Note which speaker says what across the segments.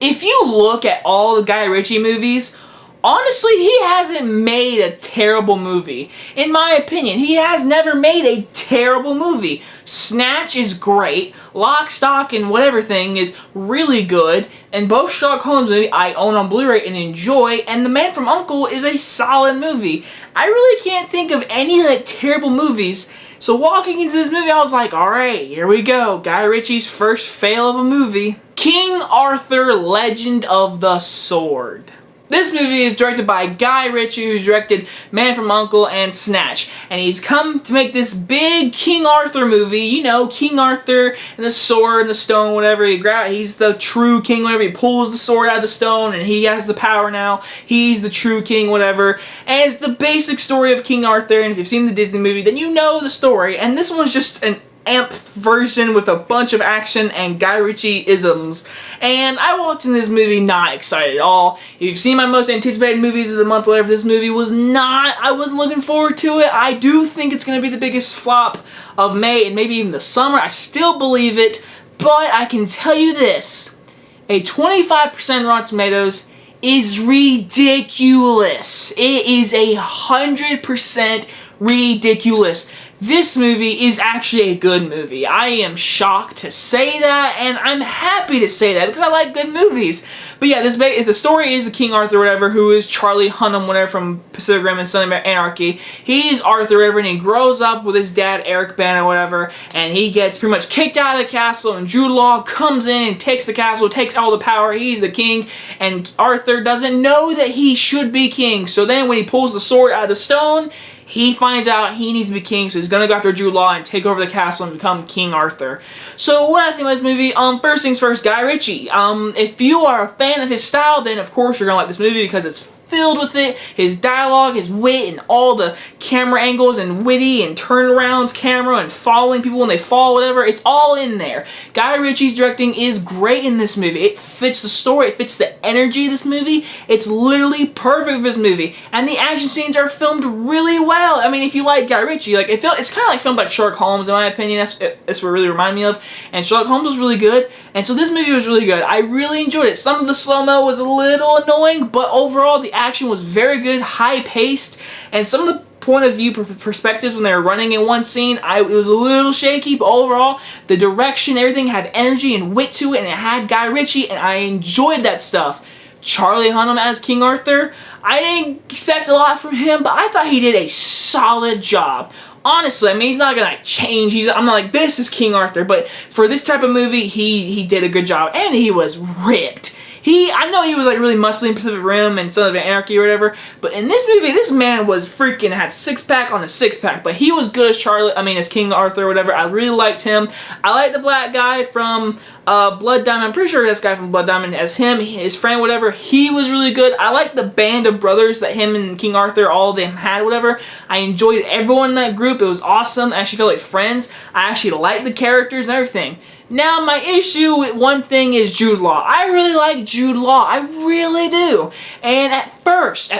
Speaker 1: If you look at all the Guy Ritchie movies, honestly, he hasn't made a terrible movie. In my opinion, he has never made a terrible movie. Snatch is great. Lock, Stock, and Whatever Thing is really good. And both Sherlock Holmes movies I own on Blu-ray and enjoy. And The Man from U.N.C.L.E. is a solid movie. I really can't think of any like terrible movies. So walking into this movie, I was like, alright, here we go. Guy Ritchie's first fail of a movie. King Arthur, Legend of the Sword. This movie is directed by Guy Ritchie, who's directed Man from U.N.C.L.E. and Snatch. And he's come to make this big King Arthur movie. You know, King Arthur and the sword and the stone, whatever. He's the true king, whatever. He pulls the sword out of the stone and he has the power now. He's the true king, whatever. And it's the basic story of King Arthur. And if you've seen the Disney movie, then you know the story. And this one's just an amp version with a bunch of action and Guy Ritchie isms. And I walked in this movie not excited at all. If you've seen my most anticipated movies of the month, whatever, this movie was not. I wasn't looking forward to it. I do think it's going to be the biggest flop of May and maybe even the summer. I still believe it, but I can tell you this. A 25% Rotten Tomatoes is ridiculous. It is 100% ridiculous. This movie is actually a good movie. I am shocked to say that, and I'm happy to say that because I like good movies. But yeah, the story is the King Arthur, whatever, who is Charlie Hunnam, whatever, from Pacific Rim and Son of Anarchy. He's Arthur, whatever, and he grows up with his dad, Eric Bana, whatever, and he gets pretty much kicked out of the castle, and Jude Law comes in and takes the castle, takes all the power. He's the king, and Arthur doesn't know that he should be king. So then when he pulls the sword out of the stone, he finds out he needs to be king, so he's gonna go after Jude Law and take over the castle and become King Arthur. So what I think about this movie, first things first, Guy Ritchie. If you are a fan of his style, then of course you're gonna like this movie because it's filled with it. His dialogue, his wit, and all the camera angles and witty and turnarounds camera and following people when they fall, whatever. It's all in there. Guy Ritchie's directing is great in this movie. It fits the story. It fits the energy of this movie. It's literally perfect for this movie. And the action scenes are filmed really well. I mean, if you like Guy Ritchie, like it's kind of like filmed like Sherlock Holmes, in my opinion. That's what it really reminded me of. And Sherlock Holmes was really good. And so this movie was really good. I really enjoyed it. Some of the slow-mo was a little annoying, but overall the action was very good, high-paced, and some of the point of view perspectives when they were running in one scene, it was a little shaky, but overall the direction, everything had energy and wit to it, and it had Guy Ritchie, and I enjoyed that stuff. Charlie Hunnam as King Arthur, I didn't expect a lot from him, but I thought he did a solid job. Honestly, I mean, he's not gonna change. I'm not like, this is King Arthur, but for this type of movie, he did a good job, and he was ripped. I know he was like really muscly in Pacific Rim and Son of Anarchy or whatever, but in this movie, this man was freaking had six-pack on a six-pack, but he was good as King Arthur or whatever. I really liked him. I like the black guy from Blood Diamond. I'm pretty sure this guy from Blood Diamond as him, his friend, whatever. He was really good. I like the band of brothers that him and King Arthur, all of them had, whatever. I enjoyed everyone in that group. It was awesome. I actually felt like friends. I actually liked the characters and everything. Now, my issue with one thing is Jude Law. I really like Jude Law. I really do. And at first,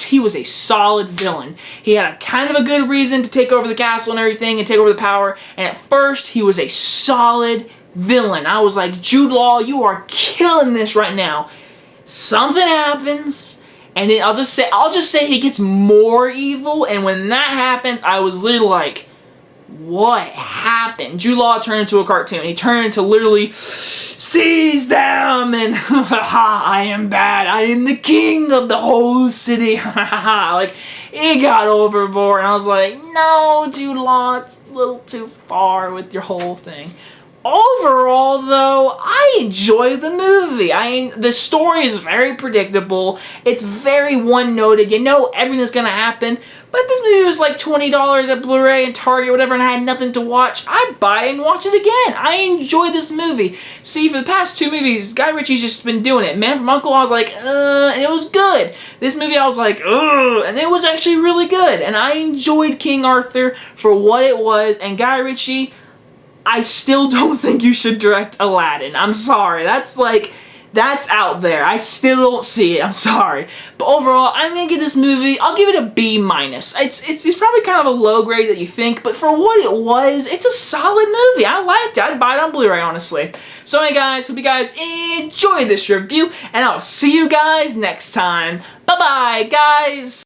Speaker 1: he was a solid villain. He had a kind of a good reason to take over the castle and everything and take over the power. And at first, he was a solid villain. I was like, Jude Law, you are killing this right now. Something happens, and then I'll just say he gets more evil. And when that happens, I was literally like, what happened? Jude Law turned into a cartoon. He turned into literally seize them and I am bad. I am the king of the whole city. Like, it got overboard. And I was like, no, Jude Law, it's a little too far with your whole thing. Overall, though, I enjoyed the movie. The story is very predictable. It's very one-noted. You know everything's gonna happen. But this movie was like $20 at Blu-ray and Target, whatever, and I had nothing to watch. I'd buy it and watch it again. I enjoyed this movie. See, for the past two movies, Guy Ritchie's just been doing it. Man from U.N.C.L.E., I was like, and it was good. This movie, I was like, and it was actually really good. And I enjoyed King Arthur for what it was. And Guy Ritchie, I still don't think you should direct Aladdin. I'm sorry. That's like, That's out there. I still don't see it. I'm sorry. But overall, I'm going to give this movie, I'll give it a B-. It's probably kind of a low grade that you think, but for what it was, it's a solid movie. I liked it. I'd buy it on Blu-ray, honestly. So anyway, guys, hope you guys enjoyed this review, and I'll see you guys next time. Bye-bye, guys!